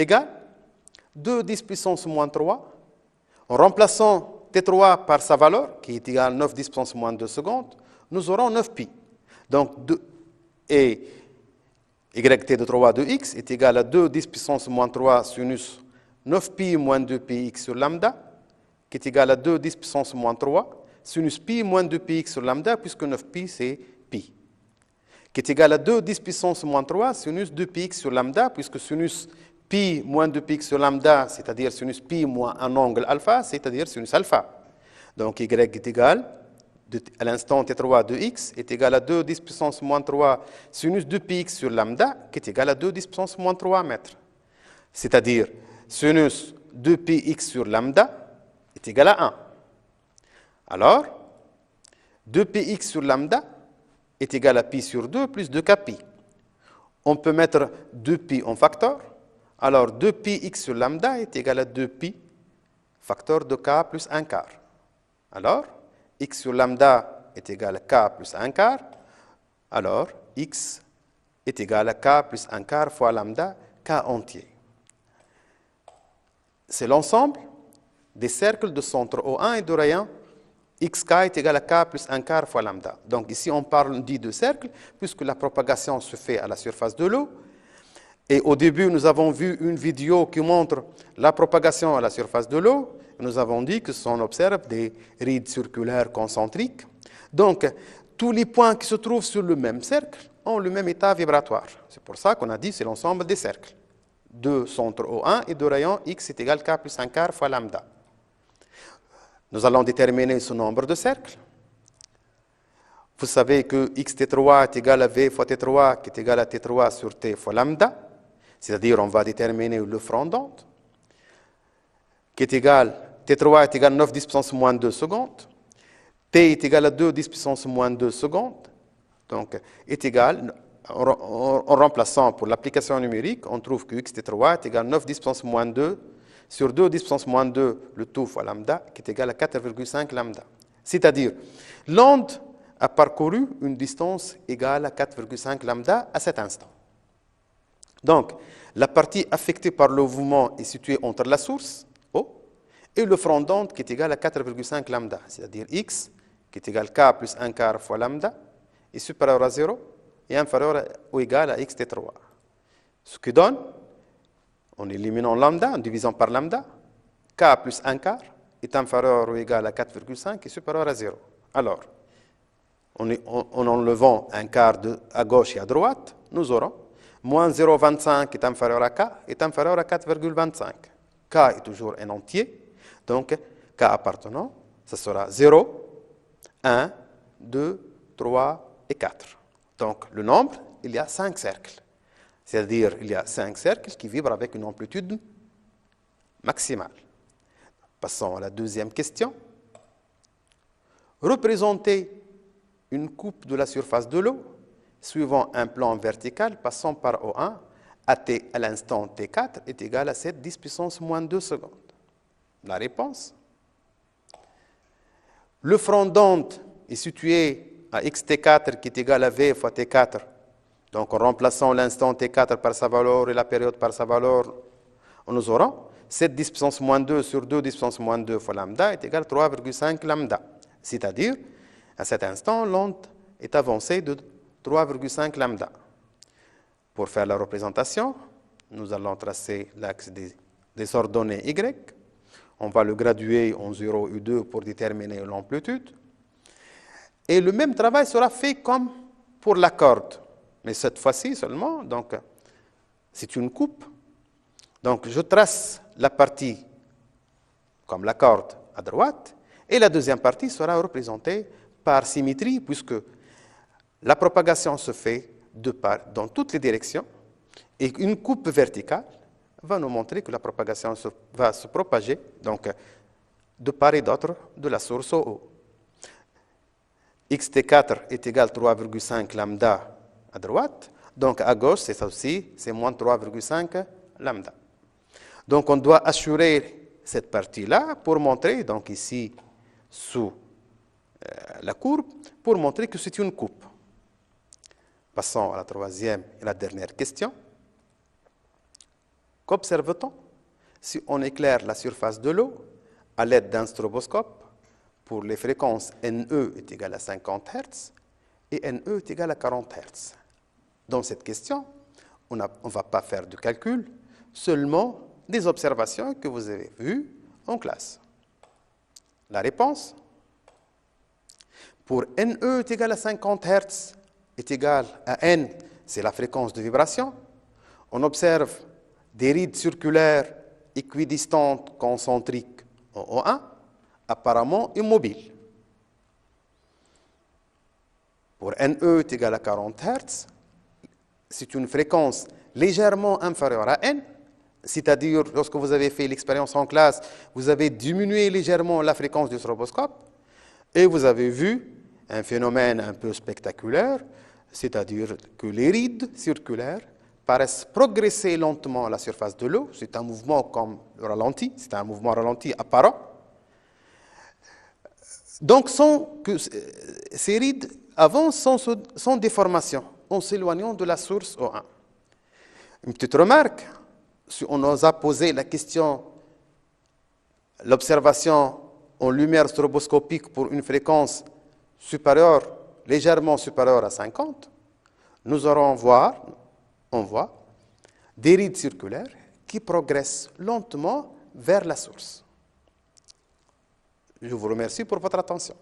égale 2 10 puissance moins 3. En remplaçant T3 par sa valeur, qui est égale à 9 10 puissance moins 2 secondes, nous aurons 9pi. Donc, et YT de 3 de x est égal à 2 10 puissance moins 3 sinus 9pi moins 2px sur lambda, qui est égal à 2 10 puissance moins 3 sinus pi moins 2px sur lambda, puisque 9pi c'est pi, qui est égal à 2 10 puissance moins 3 sinus 2px sur lambda, puisque sinus pi moins 2px sur lambda, c'est-à-dire sinus pi moins un angle alpha, c'est-à-dire sinus alpha. Donc y est égal, à l'instant t3 de x, est égal à 2 10 puissance moins 3 sinus 2px sur lambda, qui est égal à 2 10 puissance moins 3 mètres. C'est-à-dire sinus 2px sur lambda est égal à 1. Alors, 2px sur lambda est égal à pi sur 2 plus 2kpi. On peut mettre 2pi en facteur. Alors, 2πx sur lambda est égal à 2pi facteur de k plus 1 quart. Alors, x sur lambda est égal à k plus 1 quart. Alors, x est égal à k plus 1 quart fois lambda, k entier. C'est l'ensemble des cercles de centre O1 et de rayon xk est égal à k plus 1 quart fois lambda. Donc ici, on dit de cercle, puisque la propagation se fait à la surface de l'eau. Et au début, nous avons vu une vidéo qui montre la propagation à la surface de l'eau. Nous avons dit que on observe des rides circulaires concentriques. Donc, tous les points qui se trouvent sur le même cercle ont le même état vibratoire. C'est pour ça qu'on a dit que c'est l'ensemble des cercles de centre O1 et de rayon x est égal à k plus 1 quart fois lambda. Nous allons déterminer ce nombre de cercles. Vous savez que xt3 est égal à v fois t3 qui est égal à t3 sur t fois lambda. C'est-à-dire, on va déterminer le front d'onde, qui est égal, T3 est égal à 9 10 puissance moins 2 secondes, T est égal à 2 10 puissance moins 2 secondes, donc est égal, en remplaçant pour l'application numérique, on trouve que xt3 est égal à 9 10 puissance moins 2 sur 2 10 puissance moins 2, le tout fois lambda, qui est égal à 4,5 lambda. C'est-à-dire, l'onde a parcouru une distance égale à 4,5 lambda à cet instant. Donc, la partie affectée par le mouvement est située entre la source, O, et le front d'onde qui est égal à 4,5 lambda, c'est-à-dire x, qui est égal à k plus 1 quart fois lambda, est supérieur à 0 et inférieur ou égal à xt3. Ce qui donne, en éliminant lambda, en divisant par lambda, k plus 1 quart est inférieur ou égal à 4,5 et supérieur à 0. Alors, en enlevant un quart à gauche et à droite, nous aurons moins 0,25 est inférieur à k, est inférieur à 4,25. K est toujours un entier, donc k appartenant, ça sera 0, 1, 2, 3 et 4. Donc le nombre, il y a 5 cercles. C'est-à-dire il y a 5 cercles qui vibrent avec une amplitude maximale. Passons à la deuxième question. Représenter une coupe de la surface de l'eau suivant un plan vertical passant par O1 à l'instant T4 est égal à 7 10 puissance moins 2 secondes. La réponse? Le front d'onde est situé à xt4 qui est égal à v fois t4. Donc en remplaçant l'instant t4 par sa valeur et la période par sa valeur, nous aurons 7 10 puissance moins 2 sur 2 10 puissance moins 2 fois lambda est égal à 3,5 lambda. C'est-à-dire, à cet instant, l'onde est avancée de 3,5 lambda. Pour faire la représentation, nous allons tracer l'axe des ordonnées y. On va le graduer en 0 et 2 pour déterminer l'amplitude. Et le même travail sera fait comme pour la corde. Mais cette fois-ci seulement, donc c'est une coupe. Donc je trace la partie comme la corde à droite, et la deuxième partie sera représentée par symétrie, puisque la propagation se fait dans toutes les directions, et une coupe verticale va nous montrer que la propagation va se propager donc, de part et d'autre de la source au haut. xt4 est égal à 3,5 lambda à droite, donc à gauche, c'est ça aussi, c'est moins 3,5 lambda. Donc on doit assurer cette partie-là pour montrer, donc ici, sous la courbe, pour montrer que c'est une coupe. Passons à la troisième et la dernière question. Qu'observe-t-on? Si on éclaire la surface de l'eau à l'aide d'un stroboscope, pour les fréquences NE est égal à 50 Hz et NE est égal à 40 Hz. Dans cette question, on ne va pas faire de calcul, seulement des observations que vous avez vues en classe. La réponse, pour NE est égal à 50 Hz est égal à N, c'est la fréquence de vibration. On observe des rides circulaires équidistantes concentriques en O1, apparemment immobiles. Pour NE est égal à 40 Hz, c'est une fréquence légèrement inférieure à N, c'est-à-dire lorsque vous avez fait l'expérience en classe, vous avez diminué légèrement la fréquence du stroboscope et vous avez vu un phénomène un peu spectaculaire, c'est-à-dire que les rides circulaires paraissent progresser lentement à la surface de l'eau. C'est un mouvement comme le ralenti, c'est un mouvement ralenti apparent. Donc, ces rides avancent sans déformation, en s'éloignant de la source O1. Une petite remarque, si on nous a posé la question, l'observation en lumière stroboscopique pour une fréquence supérieure, légèrement supérieure à 50, nous aurons on voit des rides circulaires qui progressent lentement vers la source. Je vous remercie pour votre attention.